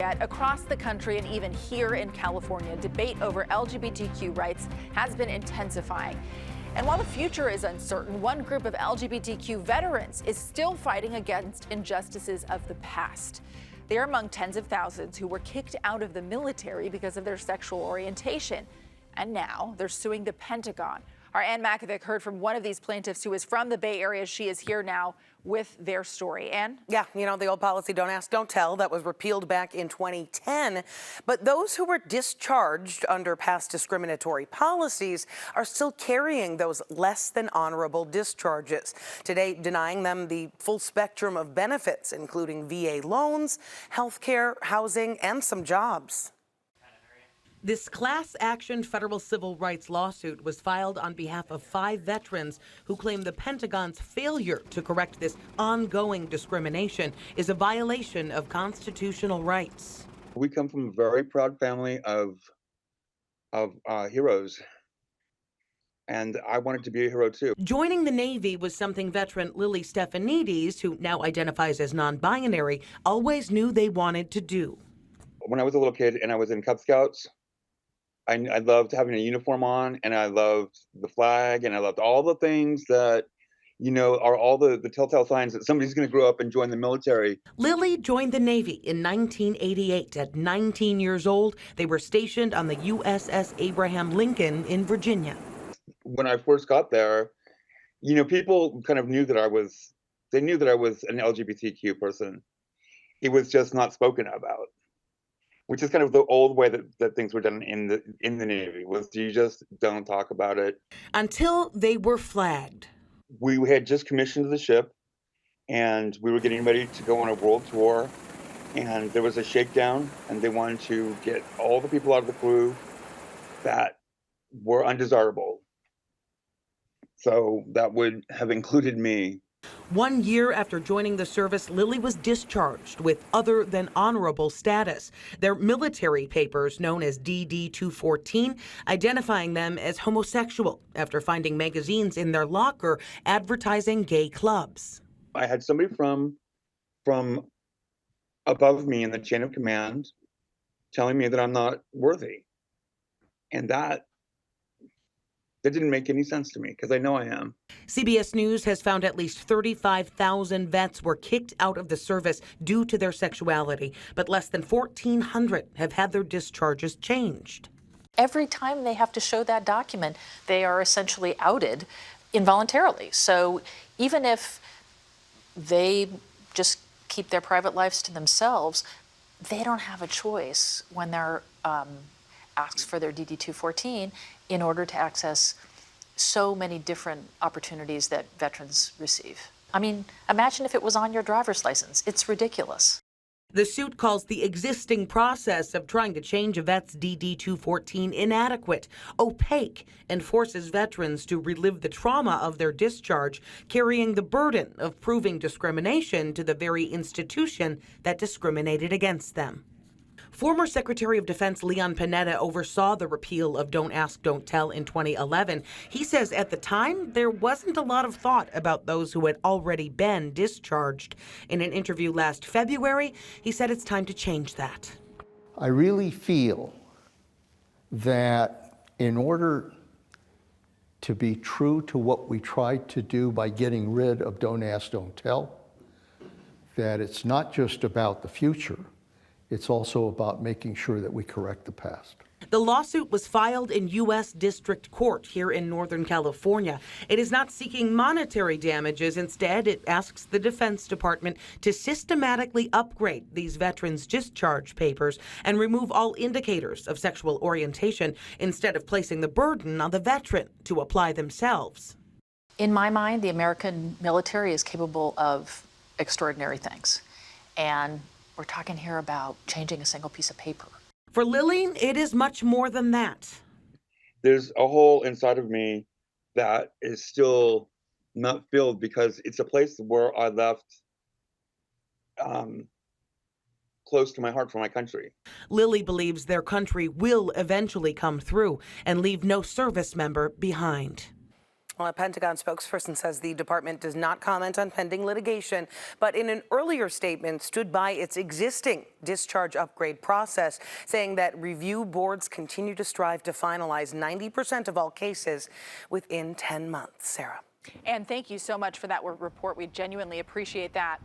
Yet across the country and even here in California, debate over LGBTQ rights has been intensifying. And while the future is uncertain, one group of LGBTQ veterans is still fighting against injustices of the past. They're among tens of thousands who were kicked out of the military because of their sexual orientation. And now they're suing the Pentagon. Our Ann Makovec heard from one of these plaintiffs who is from the Bay Area. She is here now with their story. Ann? Yeah, you know, the old policy, don't ask, don't tell, that was repealed back in 2010. But those who were discharged under past discriminatory policies are still carrying those less than honorable discharges, today denying them the full spectrum of benefits, including VA loans, health care, housing, and some jobs. This class action federal civil rights lawsuit was filed on behalf of 5 veterans who claim the Pentagon's failure to correct this ongoing discrimination is a violation of constitutional rights. We come from a very proud family of heroes, and I wanted to be a hero too. Joining the Navy was something veteran Lily Stephanides, who now identifies as non-binary, always knew they wanted to do. When I was a little kid and I was in Cub Scouts, I loved having a uniform on, and I loved the flag, and I loved all the things that, you know, are all the telltale signs that somebody's going to grow up and join the military. Lily joined the Navy in 1988. At 19 years old, they were stationed on the USS Abraham Lincoln in Virginia. When I first got there, you know, people kind of knew that I was an LGBTQ person. It was just not spoken about, which is kind of the old way that things were done in the Navy, was you just don't talk about it. Until they were flagged. We had just commissioned the ship, and we were getting ready to go on a world tour, and there was a shakedown, and they wanted to get all the people out of the crew that were undesirable. So that would have included me. 1 year after joining the service, Lily was discharged with other than honorable status. Their military papers, known as DD-214, identifying them as homosexual after finding magazines in their locker advertising gay clubs. I had somebody from above me in the chain of command telling me that I'm not worthy. And that didn't make any sense to me, because I know I am. CBS News has found at least 35,000 vets were kicked out of the service due to their sexuality, but less than 1,400 have had their discharges changed. Every time they have to show that document, they are essentially outed involuntarily. So even if they just keep their private lives to themselves, they don't have a choice when they're asked for their DD-214 in order to access so many different opportunities that veterans receive. I mean, imagine if it was on your driver's license. It's ridiculous. The suit calls the existing process of trying to change a vet's DD-214 inadequate, opaque, and forces veterans to relive the trauma of their discharge, carrying the burden of proving discrimination to the very institution that discriminated against them. Former Secretary of Defense Leon Panetta oversaw the repeal of Don't Ask, Don't Tell in 2011. He says at the time, there wasn't a lot of thought about those who had already been discharged. In an interview last February, he said it's time to change that. I really feel that in order to be true to what we tried to do by getting rid of Don't Ask, Don't Tell, that it's not just about the future, it's also about making sure that we correct the past. The lawsuit was filed in U.S. District Court here in Northern California. It is not seeking monetary damages. Instead, it asks the Defense Department to systematically upgrade these veterans' discharge papers and remove all indicators of sexual orientation instead of placing the burden on the veteran to apply themselves. In my mind, the American military is capable of extraordinary things. And we're talking here about changing a single piece of paper. For Lily, it is much more than that. There's a hole inside of me that is still not filled, because it's a place where I left close to my heart for my country. Lily believes their country will eventually come through and leave no service member behind. Well, a Pentagon spokesperson says the department does not comment on pending litigation, but in an earlier statement stood by its existing discharge upgrade process, saying that review boards continue to strive to finalize 90% of all cases within 10 months. Sarah. And thank you so much for that report. We genuinely appreciate that.